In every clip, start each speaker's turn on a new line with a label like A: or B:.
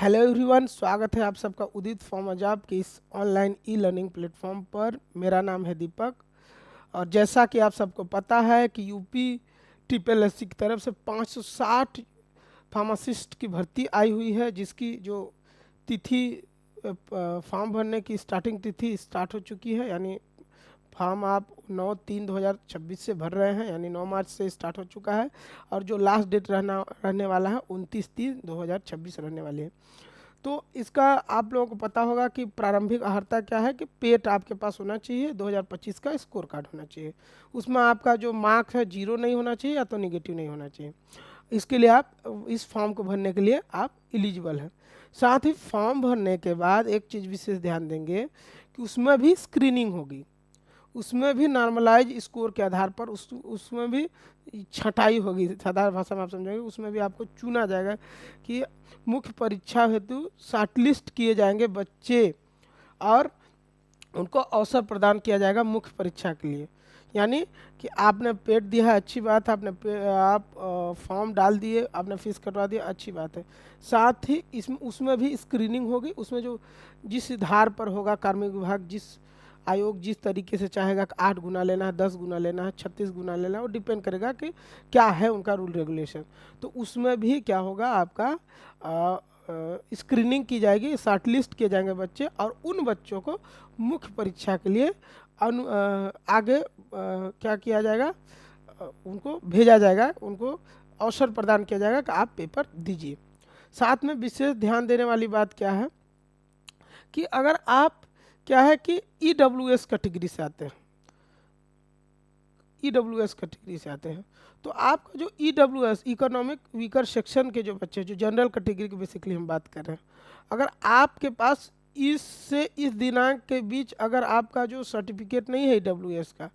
A: Hello everyone, स्वागत है आप सबका उदित फॉर्म अजाब के इस ऑनलाइन ई लर्निंग प्लेटफॉर्म पर। मेरा नाम है दीपक और जैसा कि आप सबको पता है कि यूपी ट्रिपल एस सी की तरफ से 560 फार्मासिस्ट की भर्ती आई हुई है, जिसकी जो तिथि फॉर्म भरने की स्टार्टिंग तिथि स्टार्ट हो चुकी है। यानी फॉर्म आप 9/3/2026 से भर रहे हैं, यानी 9 मार्च से स्टार्ट हो चुका है। और जो लास्ट डेट रहने वाला है 29/3/2026 रहने वाली है। तो इसका आप लोगों को पता होगा कि प्रारंभिक अहर्ता क्या है कि पेट आपके पास होना चाहिए, 2025 का स्कोर कार्ड होना चाहिए। उसमें आपका जो मार्क्स है 0 नहीं होना चाहिए या तो निगेटिव नहीं होना चाहिए। इसके लिए आप इस फॉर्म को भरने के लिए आप एलिजिबल हैं। साथ ही फॉर्म भरने के बाद एक चीज़ विशेष ध्यान देंगे कि उसमें भी स्क्रीनिंग होगी, उसमें भी नॉर्मलाइज स्कोर के आधार पर उसमें भी छँटाई होगी। साधारण भाषा में आप समझेंगे, उसमें भी आपको चुना जाएगा कि मुख्य परीक्षा हेतु शॉर्टलिस्ट किए जाएंगे बच्चे और उनको अवसर प्रदान किया जाएगा मुख्य परीक्षा के लिए। यानी कि आपने पेट दिया है, अच्छी बात है, आप फॉर्म डाल दिए, आपने फीस कटवा दिया, अच्छी बात है। साथ ही इसमें उसमें भी स्क्रीनिंग होगी। उसमें जो जिस आधार पर होगा, कार्मिक विभाग जिस आयोग जिस तरीके से चाहेगा कि 8 गुना लेना है, 10 गुना लेना है, 36 गुना लेना है, वो डिपेंड करेगा कि क्या है उनका रूल रेगुलेशन। तो उसमें भी क्या होगा, आपका स्क्रीनिंग की जाएगी, शॉर्टलिस्ट किए जाएंगे बच्चे और उन बच्चों को मुख्य परीक्षा के लिए आगे क्या किया जाएगा, उनको भेजा जाएगा, उनको अवसर प्रदान किया जाएगा कि आप पेपर दीजिए। साथ में विशेष ध्यान देने वाली बात क्या है कि अगर आप क्या है कि EWS कैटेगरी से आते हैं, EWS कैटेगरी से आते हैं, तो आपका जो EWS इकोनॉमिक वीकर सेक्शन के जो बच्चे, जो जनरल कैटेगरी की बेसिकली हम बात कर रहे हैं, अगर आपके पास इस से इस दिनांक के बीच अगर आपका जो सर्टिफिकेट नहीं है EWS का,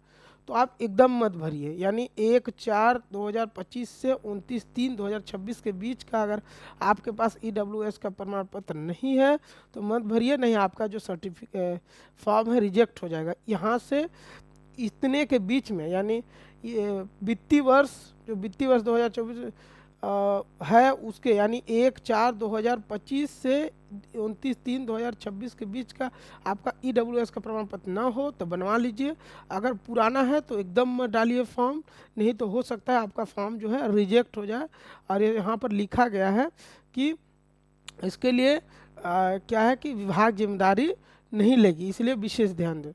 A: तो आप एकदम मत भरिए। यानी 1/4/2025 से 29/3/2026 के बीच का अगर आपके पास EWS का प्रमाण पत्र नहीं है तो मत भरिए, नहीं आपका जो सर्टिफिकेट फॉर्म है रिजेक्ट हो जाएगा। यहाँ से इतने के बीच में, यानी ये वित्तीय वर्ष, जो वित्तीय वर्ष 2024 है उसके, यानी 1/4/2025 से 29/3/2026 के बीच का आपका EWS का प्रमाण पत्र ना हो तो बनवा लीजिए। अगर पुराना है तो एकदम मत डालिए फॉर्म, नहीं तो हो सकता है आपका फॉर्म जो है रिजेक्ट हो जाए। और यहाँ पर लिखा गया है कि इसके लिए क्या है कि विभाग जिम्मेदारी नहीं लेगी, इसलिए विशेष ध्यान दें।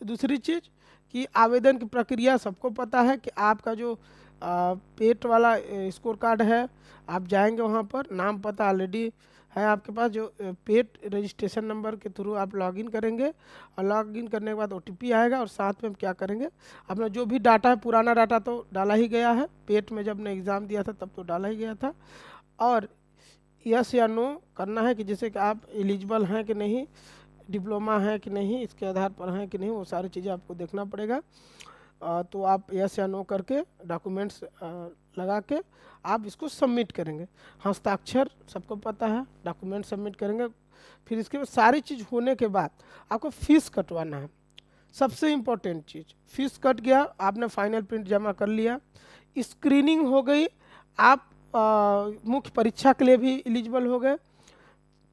A: दूसरी चीज़ कि आवेदन की प्रक्रिया सबको पता है कि आपका जो पेट वाला स्कोर कार्ड है, आप जाएंगे वहाँ पर, नाम पता ऑलरेडी है आपके पास, जो पेट रजिस्ट्रेशन नंबर के थ्रू आप लॉगिन करेंगे और लॉगिन करने के बाद OTP आएगा। और साथ में हम क्या करेंगे, अपना जो भी डाटा है, पुराना डाटा तो डाला ही गया है, पेट में जब ने एग्ज़ाम दिया था तब तो डाला ही गया था, और यस या नो करना है कि जैसे कि आप एलिजिबल हैं कि नहीं, डिप्लोमा है कि नहीं, इसके आधार पर हैं कि नहीं, वो सारी चीज़ें आपको देखना पड़ेगा। तो आप यस या नो करके डॉक्यूमेंट्स लगा के आप इसको सबमिट करेंगे। हस्ताक्षर सबको पता है, डॉक्यूमेंट सबमिट करेंगे। फिर इसके बाद सारी चीज़ होने के बाद आपको फीस कटवाना है। सबसे इम्पोर्टेंट चीज़, फीस कट गया, आपने फाइनल प्रिंट जमा कर लिया, स्क्रीनिंग हो गई, आप मुख्य परीक्षा के लिए भी एलिजिबल हो गए।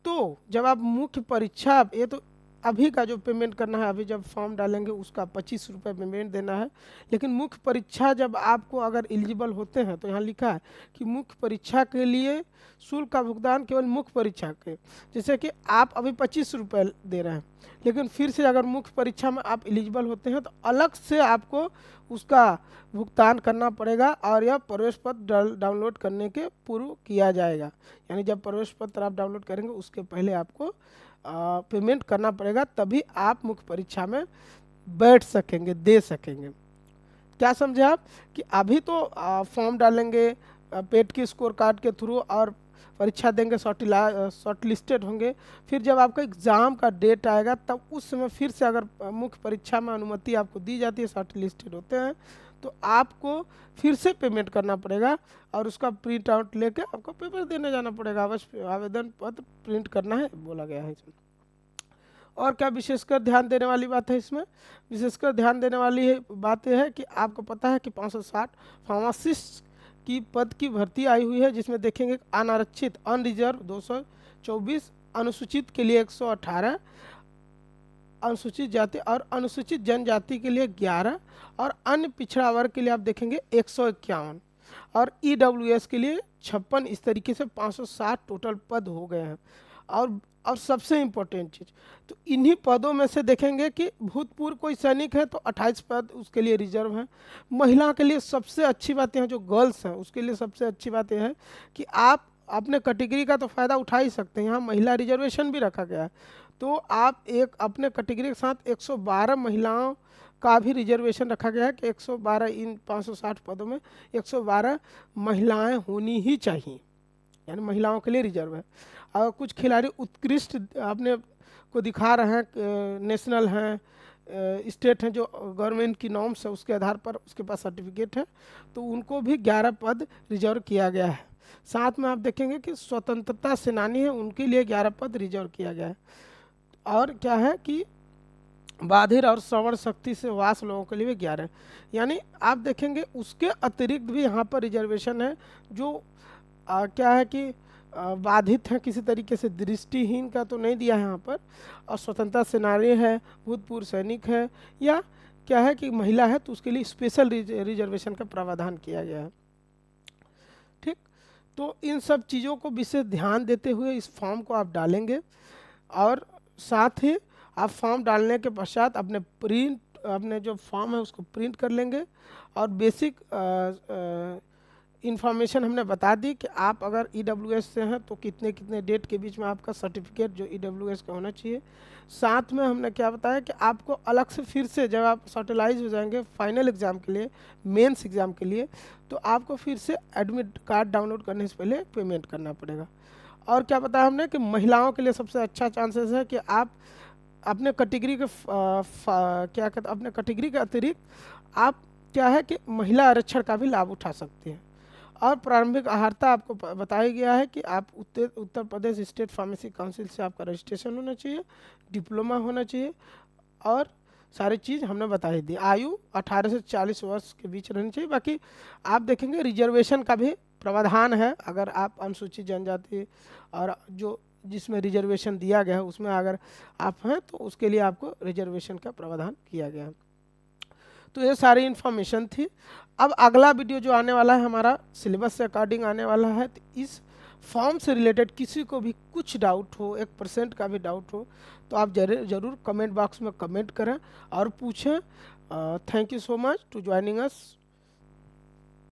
A: तो जब आप मुख्य परीक्षा, ये तो अभी का जो पेमेंट करना है, अभी जब फॉर्म डालेंगे उसका 25 रुपये पेमेंट देना है। लेकिन मुख्य परीक्षा जब आपको अगर एलिजिबल होते हैं तो यहाँ लिखा है कि मुख्य परीक्षा के लिए शुल्क का भुगतान केवल मुख्य परीक्षा के, जैसे कि आप अभी 25 रुपये दे रहे हैं, लेकिन फिर से अगर मुख्य परीक्षा में आप एलिजिबल होते हैं तो अलग से आपको उसका भुगतान करना पड़ेगा और यह प्रवेश पत्र डाउनलोड करने के पूर्व किया जाएगा। यानी जब प्रवेश पत्र आप डाउनलोड करेंगे उसके पहले आपको पेमेंट करना पड़ेगा, तभी आप मुख्य परीक्षा में बैठ सकेंगे, दे सकेंगे। क्या समझे आप कि अभी तो फॉर्म डालेंगे पेट के स्कोर कार्ड के थ्रू और परीक्षा देंगे, शॉर्ट लिस्टेड होंगे। फिर जब आपका एग्ज़ाम का डेट आएगा तब उस समय फिर से अगर मुख्य परीक्षा में अनुमति आपको दी जाती है, शॉर्ट लिस्टेड होते हैं, तो आपको फिर से पेमेंट करना पड़ेगा और उसका प्रिंट आउट लेके आपको पेपर देने जाना पड़ेगा। अवश्य आवेदन पत्र प्रिंट करना है, बोला गया है इसमें। और क्या विशेषकर ध्यान देने वाली बात है इसमें, विशेषकर ध्यान देने वाली बात यह है कि आपको पता है कि 560 फार्मासिस्ट की पद की भर्ती आई हुई है, जिसमें देखेंगे अनारक्षित अनरिजर्व 24, अनुसूचित के लिए 118, अनुसूचित जाति और अनुसूचित जनजाति के लिए 11 और अन्य पिछड़ा वर्ग के लिए आप देखेंगे 151 और ईडब्ल्यूएस के लिए 56। इस तरीके से 560 टोटल पद हो गए हैं। और सबसे इम्पोर्टेंट चीज़, तो इन्हीं पदों में से देखेंगे कि भूतपूर्व कोई सैनिक है तो 28 पद उसके लिए रिजर्व हैं। महिला के लिए सबसे अच्छी बात है, जो गर्ल्स हैं उसके लिए सबसे अच्छी बात यह है कि आप अपने कैटेगरी का तो फ़ायदा उठा ही सकते हैं, यहाँ महिला रिजर्वेशन भी रखा गया है। तो आप एक अपने कैटेगरी के साथ 112 महिलाओं का भी रिजर्वेशन रखा गया है कि 112 इन 560 पदों में 112 महिलाएं होनी ही चाहिए, यानी महिलाओं के लिए रिजर्व है। और कुछ खिलाड़ी उत्कृष्ट अपने को दिखा रहे हैं, नेशनल हैं, स्टेट हैं, जो गवर्नमेंट की नॉर्म्स है उसके आधार पर उसके पास सर्टिफिकेट है, तो उनको भी 11 पद रिजर्व किया गया है। साथ में आप देखेंगे कि स्वतंत्रता सेनानी है उनके लिए 11 पद रिजर्व किया गया है। और क्या है कि बाधिर और श्रवण शक्ति से वास लोगों के लिए भी 11 है। यानी आप देखेंगे उसके अतिरिक्त भी यहाँ पर रिजर्वेशन है, जो क्या है कि बाधित हैं किसी तरीके से, दृष्टिहीन का तो नहीं दिया है यहाँ पर, और स्वतंत्रता सेनानी है, भूतपूर्व सैनिक है, या क्या है कि महिला है तो उसके लिए स्पेशल रिजर्वेशन का प्रावधान किया गया है। ठीक, तो इन सब चीज़ों को विशेष ध्यान देते हुए इस फॉर्म को आप डालेंगे, और साथ ही आप फॉर्म डालने के पश्चात अपने जो फॉर्म है उसको प्रिंट कर लेंगे। और बेसिक इन्फॉर्मेशन हमने बता दी कि आप अगर ईडब्ल्यूएस से हैं तो कितने कितने डेट के बीच में आपका सर्टिफिकेट जो ईडब्ल्यूएस का होना चाहिए। साथ में हमने क्या बताया कि आपको अलग से फिर से जब आप सर्टिलाइज हो जाएंगे फाइनल एग्ज़ाम के लिए, मेंस एग्ज़ाम के लिए, तो आपको फिर से एडमिट कार्ड डाउनलोड करने से पहले पेमेंट करना पड़ेगा। और क्या बताया हमने कि महिलाओं के लिए सबसे अच्छा चांसेस है कि आप अपने कैटेगरी के क्या कहते हैं, अपने कैटेगरी के अतिरिक्त आप क्या है कि महिला आरक्षण का भी लाभ उठा सकते हैं। और प्रारंभिक अहर्ता आपको बताया गया है कि आप Uttar Pradesh state pharmacy council से आपका रजिस्ट्रेशन होना चाहिए, डिप्लोमा होना चाहिए, और सारी चीज़ हमने बता ही दी। आयु 18 से 40 वर्ष के बीच रहनी चाहिए। बाकी आप देखेंगे रिजर्वेशन का भी प्रावधान है, अगर आप अनुसूचित जनजाति और जो जिसमें रिजर्वेशन दिया गया है उसमें अगर आप हैं तो उसके लिए आपको रिजर्वेशन का प्रावधान किया गया है। तो ये सारी इन्फॉर्मेशन थी। अब अगला वीडियो जो आने वाला है हमारा सिलेबस से अकॉर्डिंग आने वाला है, तो इस फॉर्म से रिलेटेड किसी को भी कुछ डाउट हो, 1% का भी डाउट हो, तो आप ज़रूर कमेंट बॉक्स में कमेंट करें और पूछें। Thank you so much to joining us.